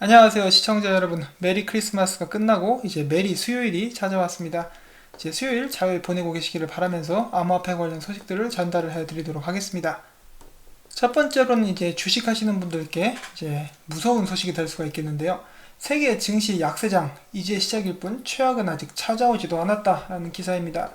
안녕하세요 시청자 여러분. 메리 크리스마스가 끝나고 이제 메리 수요일이 찾아왔습니다. 이제 수요일 잘 보내고 계시기를 바라면서 암호화폐 관련 소식들을 전달을 해드리도록 하겠습니다. 첫 번째로는 이제 주식하시는 분들께 이제 무서운 소식이 될 수가 있겠는데요. 세계 증시 약세장 이제 시작일 뿐 최악은 아직 찾아오지도 않았다라는 기사입니다.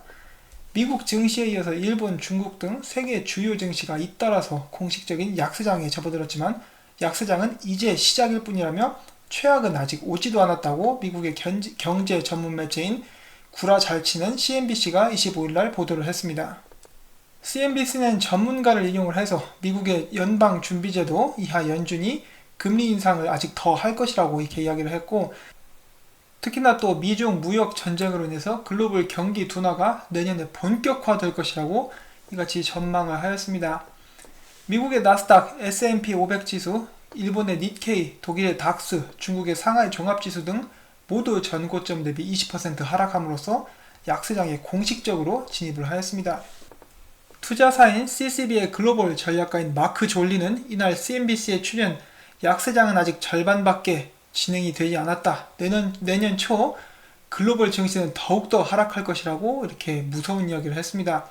미국 증시에 이어서 일본, 중국 등 세계 주요 증시가 잇따라서 공식적인 약세장에 접어들었지만 약세장은 이제 시작일 뿐이라며 최악은 아직 오지도 않았다고 미국의 경제 전문 매체인 구라 잘 치는 CNBC가 25일날 보도를 했습니다. CNBC는 전문가를 인용을 해서 미국의 연방준비제도 이하 연준이 금리 인상을 아직 더 할 것이라고 이렇게 이야기를 했고, 특히나 또 미중 무역 전쟁으로 인해서 글로벌 경기 둔화가 내년에 본격화될 것이라고 이같이 전망을 하였습니다. 미국의 나스닥, S&P 500 지수, 일본의 니케이, 독일의 닥스, 중국의 상하이 종합지수 등 모두 전고점 대비 20% 하락함으로써 약세장에 공식적으로 진입을 하였습니다. 투자사인 CCB의 글로벌 전략가인 마크 졸리는 이날 CNBC에 출연, 약세장은 아직 절반밖에 진행이 되지 않았다. 내년 초 글로벌 증시는 더욱더 하락할 것이라고 이렇게 무서운 이야기를 했습니다.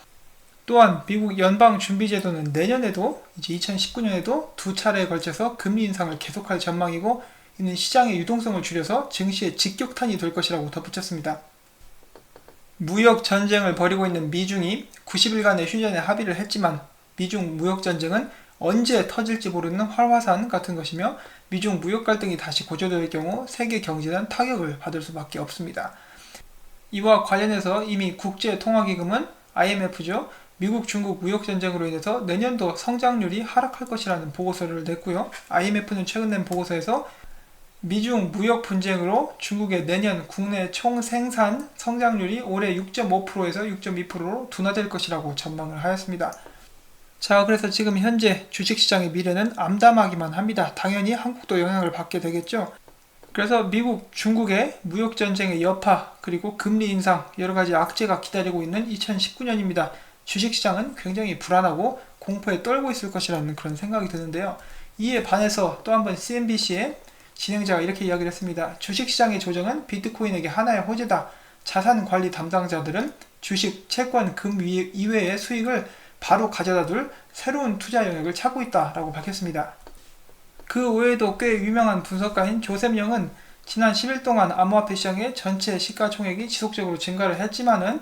또한 미국 연방준비제도는 내년에도 이제 2019년에도 두 차례에 걸쳐서 금리 인상을 계속할 전망이고, 이는 시장의 유동성을 줄여서 증시의 직격탄이 될 것이라고 덧붙였습니다. 무역 전쟁을 벌이고 있는 미중이 90일간의 휴전에 합의를 했지만 미중 무역 전쟁은 언제 터질지 모르는 활화산 같은 것이며, 미중 무역 갈등이 다시 고조될 경우 세계 경제는 타격을 받을 수밖에 없습니다. 이와 관련해서 이미 국제통화기금은 IMF죠. 미국 중국 무역 전쟁으로 인해서 내년도 성장률이 하락할 것이라는 보고서를 냈고요. IMF는 최근 낸 보고서에서 미중 무역 분쟁으로 중국의 내년 국내 총생산 성장률이 올해 6.5%에서 6.2%로 둔화될 것이라고 전망을 하였습니다. 자, 그래서 지금 현재 주식시장의 미래는 암담하기만 합니다. 당연히 한국도 영향을 받게 되겠죠. 그래서 미국, 중국의 무역전쟁의 여파, 그리고 금리 인상, 여러가지 악재가 기다리고 있는 2019년입니다. 주식시장은 굉장히 불안하고 공포에 떨고 있을 것이라는 그런 생각이 드는데요. 이에 반해서 또 한번 CNBC의 진행자가 이렇게 이야기를 했습니다. 주식시장의 조정은 비트코인에게 하나의 호재다. 자산관리 담당자들은 주식, 채권, 금 이외의 수익을 바로 가져다 둘 새로운 투자 영역을 찾고 있다라고 밝혔습니다. 그 외에도 꽤 유명한 분석가인 조셉 영은 지난 10일 동안 암호화폐 시장의 전체 시가총액이 지속적으로 증가를 했지만은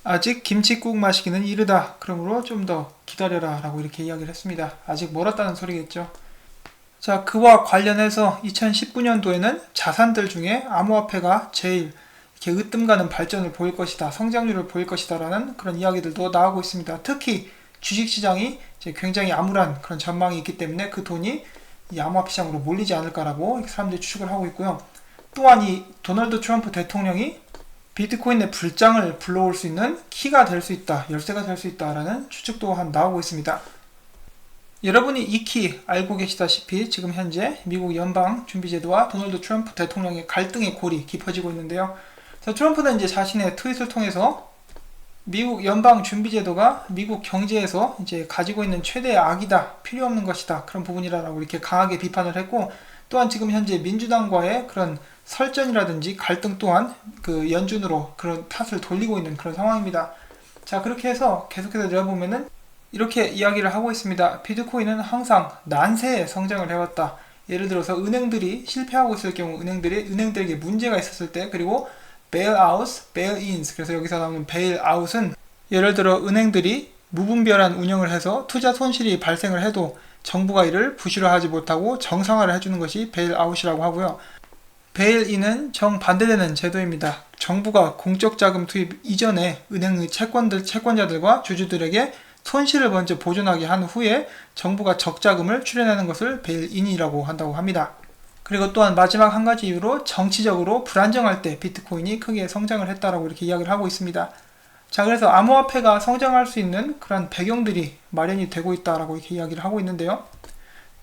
아직 김칫국 마시기는 이르다. 그러므로 좀 더 기다려라 라고 이렇게 이야기를 했습니다. 아직 멀었다는 소리겠죠. 자, 그와 관련해서 2019년도에는 자산들 중에 암호화폐가 제일 이렇게 으뜸가는 발전을 보일 것이다, 성장률을 보일 것이다 라는 그런 이야기들도 나오고 있습니다. 특히 주식시장이 이제 굉장히 암울한 그런 전망이 있기 때문에 그 돈이 이 암호화폐 시장으로 몰리지 않을까라고 사람들이 추측을 하고 있고요. 또한 이 도널드 트럼프 대통령이 비트코인의 불장을 불러올 수 있는 키가 될 수 있다, 열쇠가 될 수 있다라는 추측 또한 나오고 있습니다. 여러분이 익히 알고 계시다시피 지금 현재 미국 연방준비제도와 도널드 트럼프 대통령의 갈등의 골이 깊어지고 있는데요. 그래서 트럼프는 이제 자신의 트윗을 통해서 미국 연방준비제도가 미국 경제에서 이제 가지고 있는 최대의 악이다, 필요 없는 것이다, 그런 부분이라고 이렇게 강하게 비판을 했고, 또한 지금 현재 민주당과의 그런 설전이라든지 갈등 또한 그 연준으로 그런 탓을 돌리고 있는 그런 상황입니다. 자, 그렇게 해서 계속해서 내려보면은 이렇게 이야기를 하고 있습니다. 비트코인은 항상 난세에 성장을 해왔다. 예를 들어서 은행들이 실패하고 있을 경우, 은행들에게 문제가 있었을 때, 그리고 bailouts, bail-ins, 그래서 여기서 나오는 bailout은 예를 들어 은행들이 무분별한 운영을 해서 투자 손실이 발생을 해도 정부가 이를 부실화하지 못하고 정상화를 해주는 것이 bailout이라고 하고요. 베일인은 정반대되는 제도입니다. 정부가 공적 자금 투입 이전에 은행의 채권자들과 주주들에게 손실을 먼저 보존하게 한 후에 정부가 적자금을 출연하는 것을 베일인이라고 한다고 합니다. 그리고 또한 마지막 한 가지 이유로 정치적으로 불안정할 때 비트코인이 크게 성장을 했다라고 이렇게 이야기를 하고 있습니다. 자, 그래서 암호화폐가 성장할 수 있는 그런 배경들이 마련이 되고 있다라고 이렇게 이야기를 하고 있는데요.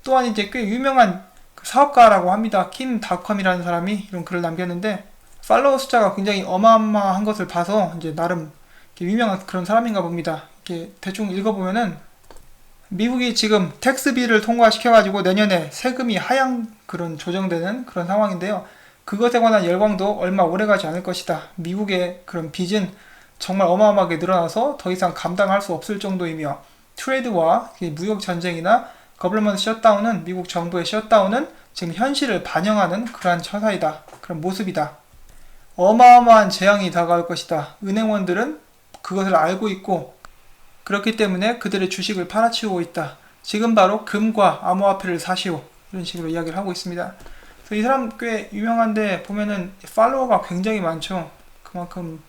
또한 이제 꽤 유명한 사업가라고 합니다. 킴닷컴이라는 사람이 이런 글을 남겼는데, 팔로워 숫자가 굉장히 어마어마한 것을 봐서 이제 나름 유명한 그런 사람인가 봅니다. 이렇게 대충 읽어보면은 미국이 지금 텍스비를 통과시켜가지고 내년에 세금이 하향 그런 조정되는 그런 상황인데요. 그것에 관한 열광도 얼마 오래가지 않을 것이다. 미국의 그런 빚은 정말 어마어마하게 늘어나서 더 이상 감당할 수 없을 정도이며, 트레이드와 무역 전쟁이나 거버먼트 셧다운은, 미국 정부의 셧다운은 지금 현실을 반영하는 그러한 처사이다. 그런 모습이다. 어마어마한 재앙이 다가올 것이다. 은행원들은 그것을 알고 있고, 그렇기 때문에 그들의 주식을 팔아치우고 있다. 지금 바로 금과 암호화폐를 사시오. 이런 식으로 이야기를 하고 있습니다. 그래서 이 사람 꽤 유명한데 보면은 팔로워가 굉장히 많죠. 그만큼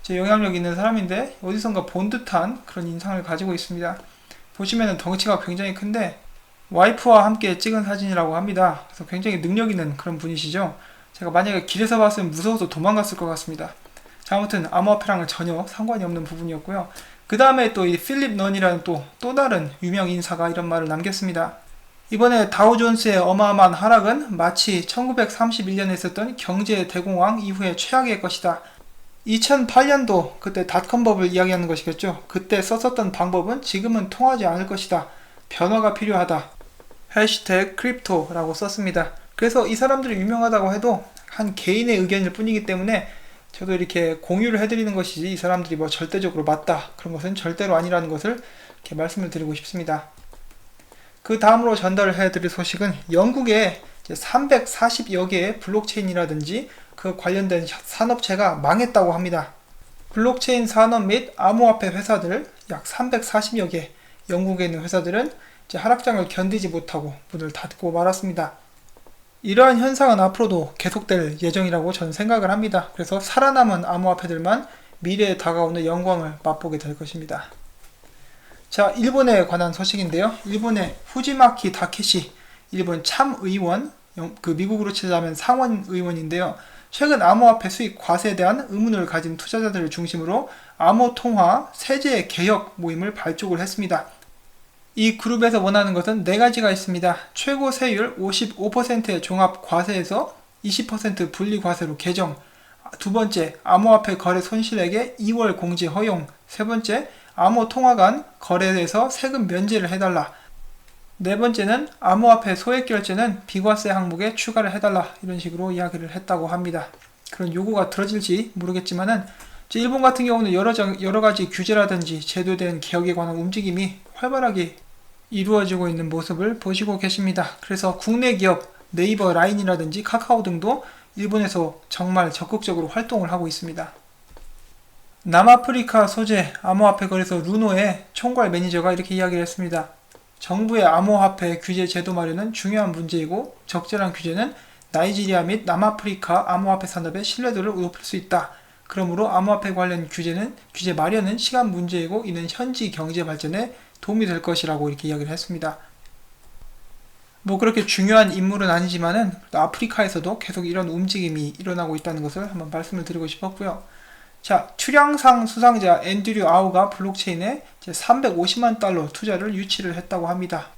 영향력 있는 사람인데 어디선가 본 듯한 그런 인상을 가지고 있습니다. 보시면은 덩치가 굉장히 큰데 와이프와 함께 찍은 사진이라고 합니다. 그래서 굉장히 능력 있는 그런 분이시죠. 제가 만약에 길에서 봤으면 무서워서 도망갔을 것 같습니다. 자, 아무튼 암호화폐랑은 전혀 상관이 없는 부분이었고요. 그 다음에 또 이 필립 넌이라는 또 다른 유명 인사가 이런 말을 남겼습니다. 이번에 다우존스의 어마어마한 하락은 마치 1931년에 있었던 경제 대공황 이후의 최악의 것이다. 2008년도 그때 닷컴법을 이야기하는 것이겠죠. 그때 썼었던 방법은 지금은 통하지 않을 것이다. 변화가 필요하다. 해시태그 크립토라고 썼습니다. 그래서 이 사람들이 유명하다고 해도 한 개인의 의견일 뿐이기 때문에 저도 이렇게 공유를 해드리는 것이지, 이 사람들이 뭐 절대적으로 맞다 그런 것은 절대로 아니라는 것을 이렇게 말씀을 드리고 싶습니다. 그 다음으로 전달을 해드릴 소식은 영국에 340여 개의 블록체인이라든지 그 관련된 산업체가 망했다고 합니다. 블록체인 산업 및 암호화폐 회사들 약 340여 개, 영국에 있는 회사들은 이제 하락장을 견디지 못하고 문을 닫고 말았습니다. 이러한 현상은 앞으로도 계속될 예정이라고 저는 생각을 합니다. 그래서 살아남은 암호화폐들만 미래에 다가오는 영광을 맛보게 될 것입니다. 자, 일본에 관한 소식인데요. 일본의 후지마키 다케시, 일본 참의원, 그 미국으로 치자면 상원 의원인데요. 최근 암호화폐 수익 과세에 대한 의문을 가진 투자자들을 중심으로 암호통화 세제 개혁 모임을 발족을 했습니다. 이 그룹에서 원하는 것은 4가지가 있습니다. 최고 세율 55%의 종합 과세에서 20% 분리 과세로 개정. 두 번째, 암호화폐 거래 손실액의 2월 공지 허용. 세 번째, 암호 통화 간 거래에서 세금 면제를 해달라. 네 번째는 암호화폐 소액 결제는 비과세 항목에 추가를 해달라. 이런 식으로 이야기를 했다고 합니다. 그런 요구가 들어질지 모르겠지만은 일본 같은 경우는 여러 가지 규제라든지 제도에 대한 개혁에 관한 움직임이 활발하게 이루어지고 있는 모습을 보시고 계십니다. 그래서 국내 기업 네이버 라인이라든지 카카오 등도 일본에서 정말 적극적으로 활동을 하고 있습니다. 남아프리카 소재 암호화폐 거래소 루노의 총괄 매니저가 이렇게 이야기를 했습니다. 정부의 암호화폐 규제 제도 마련은 중요한 문제이고, 적절한 규제는 나이지리아 및 남아프리카 암호화폐 산업의 신뢰도를 높일 수 있다. 그러므로 암호화폐 관련 규제 마련은 시간 문제이고, 이는 현지 경제 발전에 도움이 될 것이라고 이렇게 이야기를 했습니다. 뭐 그렇게 중요한 인물은 아니지만은 아프리카에서도 계속 이런 움직임이 일어나고 있다는 것을 한번 말씀을 드리고 싶었고요. 자, 출향상 수상자 앤드류 아우가 블록체인에 350만 달러 투자를 유치를 했다고 합니다.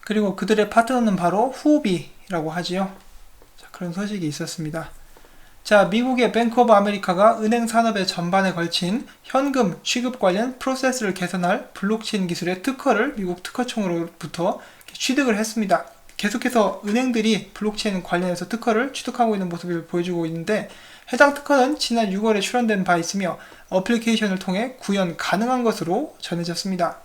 그리고 그들의 파트너는 바로 후오비라고 하지요. 자, 그런 소식이 있었습니다. 자, 미국의 뱅크 오브 아메리카가 은행 산업의 전반에 걸친 현금 취급 관련 프로세스를 개선할 블록체인 기술의 특허를 미국 특허청으로부터 취득을 했습니다. 계속해서 은행들이 블록체인 관련해서 특허를 취득하고 있는 모습을 보여주고 있는데, 해당 특허는 지난 6월에 출원된 바 있으며 어플리케이션을 통해 구현 가능한 것으로 전해졌습니다.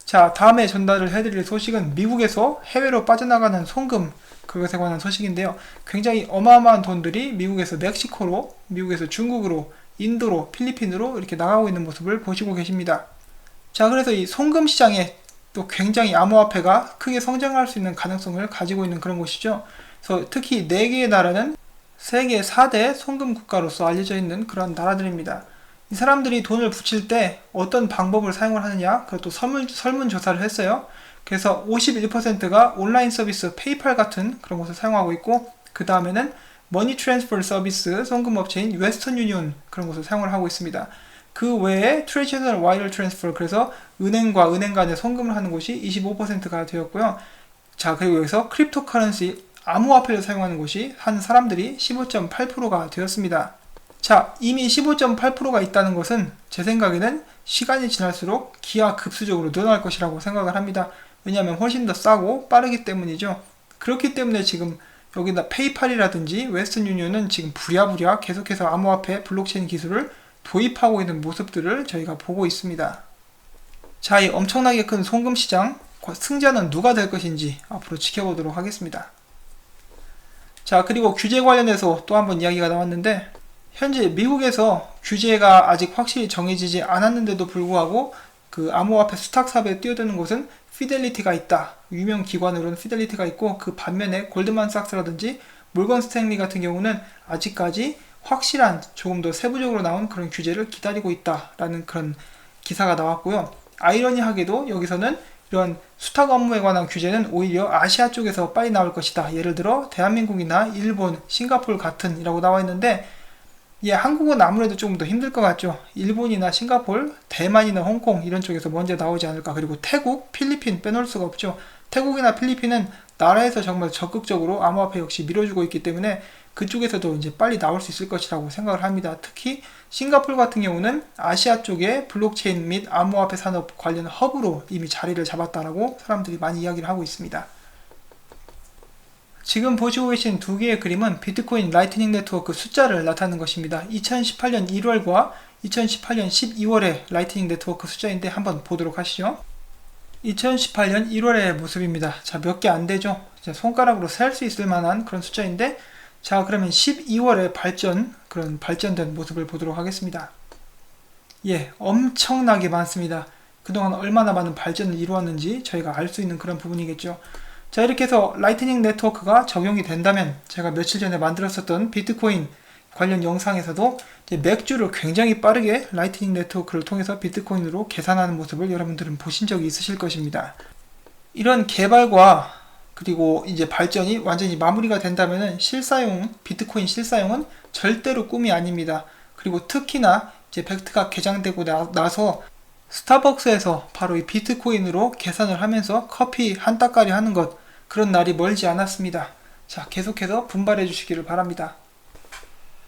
자, 다음에 전달을 해드릴 소식은 미국에서 해외로 빠져나가는 송금, 그것에 관한 소식인데요. 굉장히 어마어마한 돈들이 미국에서 멕시코로, 미국에서 중국으로, 인도로, 필리핀으로 이렇게 나가고 있는 모습을 보시고 계십니다. 자, 그래서 이 송금 시장에 또 굉장히 암호화폐가 크게 성장할 수 있는 가능성을 가지고 있는 그런 곳이죠. 그래서 특히 4개의 나라는 세계 4대 송금 국가로서 알려져 있는 그런 나라들입니다. 이 사람들이 돈을 붙일 때 어떤 방법을 사용을 하느냐, 그것도 설문조사를 했어요. 그래서 51%가 온라인 서비스 페이팔 같은 그런 것을 사용하고 있고, 그 다음에는 머니 트랜스퍼 서비스 송금업체인 웨스턴 유니온 그런 것을 사용을 하고 있습니다. 그 외에 트레디셔널 와이어 트랜스퍼, 그래서 은행과 은행 간에 송금을 하는 곳이 25%가 되었고요. 자, 그리고 여기서 크립토커런시 암호화폐를 사용하는 곳이 한 사람들이 15.8%가 되었습니다. 자, 이미 15.8%가 있다는 것은 제 생각에는 시간이 지날수록 기하급수적으로 늘어날 것이라고 생각을 합니다. 왜냐하면 훨씬 더 싸고 빠르기 때문이죠. 그렇기 때문에 지금 여기다 페이팔이라든지 웨스턴 유니온은 지금 부랴부랴 계속해서 암호화폐 블록체인 기술을 도입하고 있는 모습들을 저희가 보고 있습니다. 자, 이 엄청나게 큰 송금 시장, 승자는 누가 될 것인지 앞으로 지켜보도록 하겠습니다. 자, 그리고 규제 관련해서 또 한번 이야기가 나왔는데, 현재 미국에서 규제가 아직 확실히 정해지지 않았는데도 불구하고 그 암호화폐 스탁삽에 뛰어드는 곳은 피델리티가 있다. 유명 기관으로는 피델리티가 있고, 그 반면에 골드만삭스라든지 몰건 스탠리 같은 경우는 아직까지 확실한 조금 더 세부적으로 나온 그런 규제를 기다리고 있다라는 그런 기사가 나왔고요. 아이러니하게도 여기서는 이런 수탁 업무에 관한 규제는 오히려 아시아 쪽에서 빨리 나올 것이다. 예를 들어 대한민국이나 일본, 싱가포르 같은 이라고 나와 있는데, 예, 한국은 아무래도 조금 더 힘들 것 같죠. 일본이나 싱가포르, 대만이나 홍콩 이런 쪽에서 먼저 나오지 않을까. 그리고 태국, 필리핀 빼놓을 수가 없죠. 태국이나 필리핀은 나라에서 정말 적극적으로 암호화폐 역시 밀어주고 있기 때문에 그쪽에서도 이제 빨리 나올 수 있을 것이라고 생각을 합니다. 특히 싱가포르 같은 경우는 아시아 쪽에 블록체인 및 암호화폐 산업 관련 허브로 이미 자리를 잡았다라고 사람들이 많이 이야기를 하고 있습니다. 지금 보시고 계신 두 개의 그림은 비트코인 라이트닝 네트워크 숫자를 나타내는 것입니다. 2018년 1월과 2018년 12월의 라이트닝 네트워크 숫자인데 한번 보도록 하시죠. 2018년 1월의 모습입니다. 자, 몇 개 안 되죠? 손가락으로 셀 수 있을 만한 그런 숫자인데, 자, 그러면 12월의 그런 발전된 모습을 보도록 하겠습니다. 예, 엄청나게 많습니다. 그동안 얼마나 많은 발전을 이루었는지 저희가 알 수 있는 그런 부분이겠죠. 자, 이렇게 해서 라이트닝 네트워크가 적용이 된다면 제가 며칠 전에 만들었었던 비트코인 관련 영상에서도 이제 맥주를 굉장히 빠르게 라이트닝 네트워크를 통해서 비트코인으로 계산하는 모습을 여러분들은 보신 적이 있으실 것입니다. 이런 개발과 그리고 이제 발전이 완전히 마무리가 된다면은 비트코인 실사용은 절대로 꿈이 아닙니다. 그리고 특히나 이제 벡트가 개장되고 나서 스타벅스에서 바로 이 비트코인으로 계산을 하면서 커피 한 따까리 하는 것, 그런 날이 멀지 않았습니다. 자, 계속해서 분발해 주시기를 바랍니다.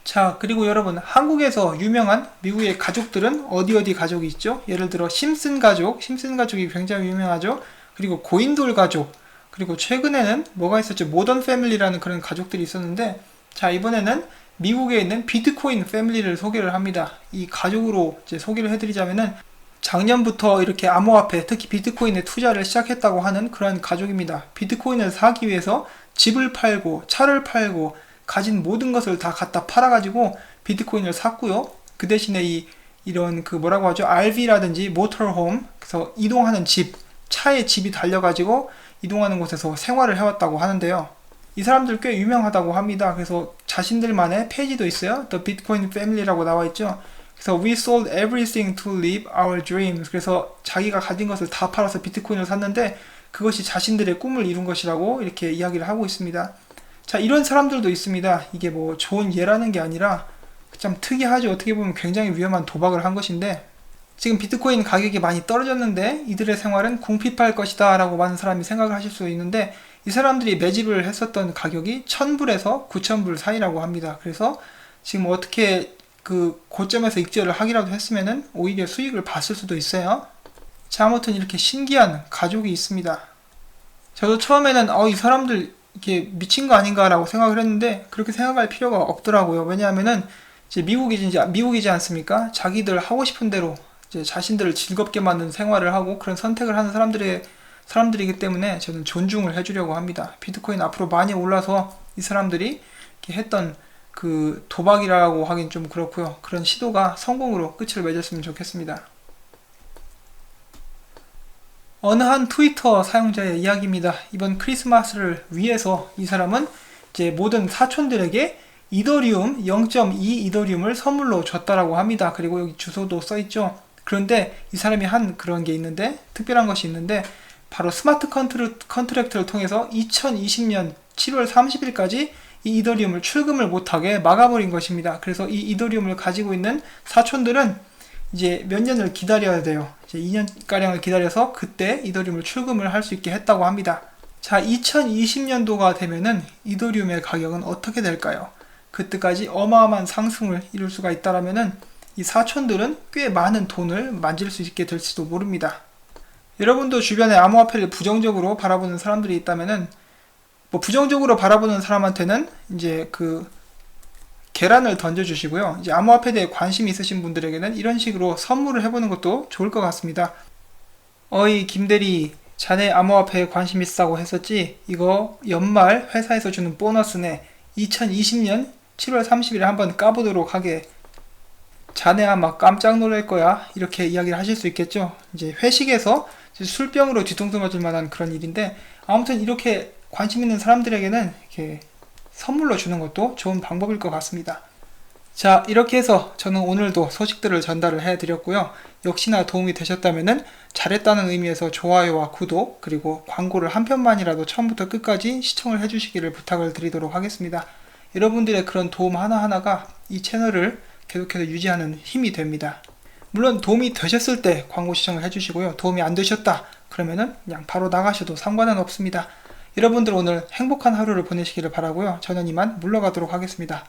자, 그리고 여러분, 한국에서 유명한 미국의 가족들은 어디 가족이 있죠? 예를 들어 심슨 가족이 굉장히 유명하죠. 그리고 고인돌 가족, 그리고 최근에는 뭐가 있었죠? 모던 패밀리라는 그런 가족들이 있었는데, 자, 이번에는 미국에 있는 비트코인 패밀리를 소개를 합니다. 이 가족으로 이제 소개를 해드리자면은, 작년부터 이렇게 암호화폐, 특히 비트코인에 투자를 시작했다고 하는 그런 가족입니다. 비트코인을 사기 위해서 집을 팔고 차를 팔고 가진 모든 것을 다 갖다 팔아가지고 비트코인을 샀고요. 그 대신에 이런 그 뭐라고 하죠? RV라든지 모터홈, 그래서 이동하는 집, 차에 집이 달려가지고 이동하는 곳에서 생활을 해왔다고 하는데요. 이 사람들 꽤 유명하다고 합니다. 그래서 자신들만의 페이지도 있어요. The Bitcoin Family라고 나와 있죠. 그래서 We sold everything to live our dreams. 그래서 자기가 가진 것을 다 팔아서 비트코인을 샀는데 그것이 자신들의 꿈을 이룬 것이라고 이렇게 이야기를 하고 있습니다. 자, 이런 사람들도 있습니다. 이게 뭐 좋은 예라는 게 아니라 참 특이하죠. 어떻게 보면 굉장히 위험한 도박을 한 것인데, 지금 비트코인 가격이 많이 떨어졌는데 이들의 생활은 궁핍할 것이다 라고 많은 사람이 생각을 하실 수 있는데, 이 사람들이 매집을 했었던 가격이 1000불에서 9000불 사이라고 합니다. 그래서 지금 어떻게 그 고점에서 익절을 하기라도 했으면은 오히려 수익을 봤을 수도 있어요. 자, 아무튼 이렇게 신기한 가족이 있습니다. 저도 처음에는 이 사람들 이게 미친 거 아닌가 라고 생각을 했는데 그렇게 생각할 필요가 없더라고요. 왜냐하면은 이제 미국이지 않습니까? 자기들 하고 싶은 대로 이제 자신들을 즐겁게 만든 생활을 하고 그런 선택을 하는 사람들이기 때문에 저는 존중을 해주려고 합니다. 비트코인 앞으로 많이 올라서 이 사람들이 이렇게 했던 그 도박이라고 하긴 좀 그렇고요. 그런 시도가 성공으로 끝을 맺었으면 좋겠습니다. 어느 한 트위터 사용자의 이야기입니다. 이번 크리스마스를 위해서 이 사람은 이제 모든 사촌들에게 이더리움 0.2 이더리움을 선물로 줬다라고 합니다. 그리고 여기 주소도 써있죠. 그런데 이 사람이 한 그런 게 있는데, 특별한 것이 있는데, 바로 스마트 컨트랙트를 통해서 2020년 7월 30일까지 이 이더리움을 출금을 못하게 막아버린 것입니다. 그래서 이 이더리움을 가지고 있는 사촌들은 이제 몇 년을 기다려야 돼요. 이제 2년가량을 기다려서 그때 이더리움을 출금을 할 수 있게 했다고 합니다. 자, 2020년도가 되면은 이더리움의 가격은 어떻게 될까요? 그때까지 어마어마한 상승을 이룰 수가 있다라면은 이 사촌들은 꽤 많은 돈을 만질 수 있게 될지도 모릅니다. 여러분도 주변에 암호화폐를 부정적으로 바라보는 사람들이 있다면은 뭐 부정적으로 바라보는 사람한테는 이제 그 계란을 던져주시고요. 이제 암호화폐에 대해 관심이 있으신 분들에게는 이런 식으로 선물을 해보는 것도 좋을 것 같습니다. 어이 김대리, 자네 암호화폐에 관심 있다고 했었지? 이거 연말 회사에서 주는 보너스네. 2020년 7월 30일에 한번 까보도록 하게. 자네 아마 깜짝 놀랄 거야. 이렇게 이야기를 하실 수 있겠죠. 이제 회식에서 술병으로 뒤통수 맞을 만한 그런 일인데, 아무튼 이렇게 관심 있는 사람들에게는 이렇게 선물로 주는 것도 좋은 방법일 것 같습니다. 자, 이렇게 해서 저는 오늘도 소식들을 전달을 해드렸고요. 역시나 도움이 되셨다면 잘했다는 의미에서 좋아요와 구독, 그리고 광고를 한 편만이라도 처음부터 끝까지 시청을 해주시기를 부탁을 드리도록 하겠습니다. 여러분들의 그런 도움 하나하나가 이 채널을 계속해서 유지하는 힘이 됩니다. 물론 도움이 되셨을 때 광고 시청을 해주시고요. 도움이 안 되셨다 그러면은 그냥 바로 나가셔도 상관은 없습니다. 여러분들 오늘 행복한 하루를 보내시기를 바라고요. 저는 이만 물러가도록 하겠습니다.